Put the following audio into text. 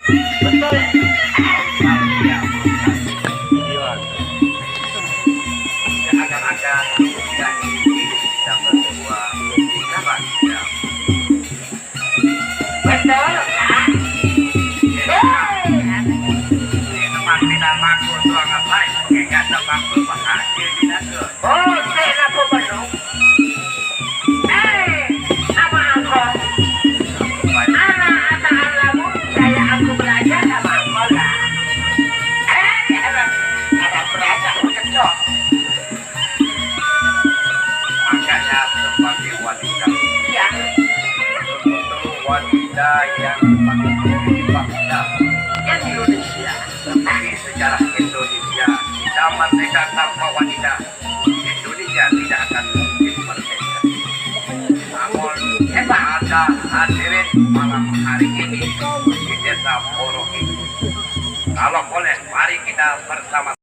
Betul. Ya, seakan-akan kita ini bisa berdua kita bahagia. Betul. Teman tidak mampu tuang apa? Enggak mampu bahagia tidak ke. Oh, saya aku perlu. Nama aku. Anak atau lamu saya aku belajar sama aku lah. Ada belajar kecil. Makanya sebagai wanita, Ya. betul wanita yang paling bangsa. Yang Indonesia. Di sejarah Indonesia, tidak merdeka tanpa wanita. Indonesia tidak akan mungkin merdeka. Namun ada hadirin malam hari ini di desa Poro ini. Kalau boleh, mari kita bersama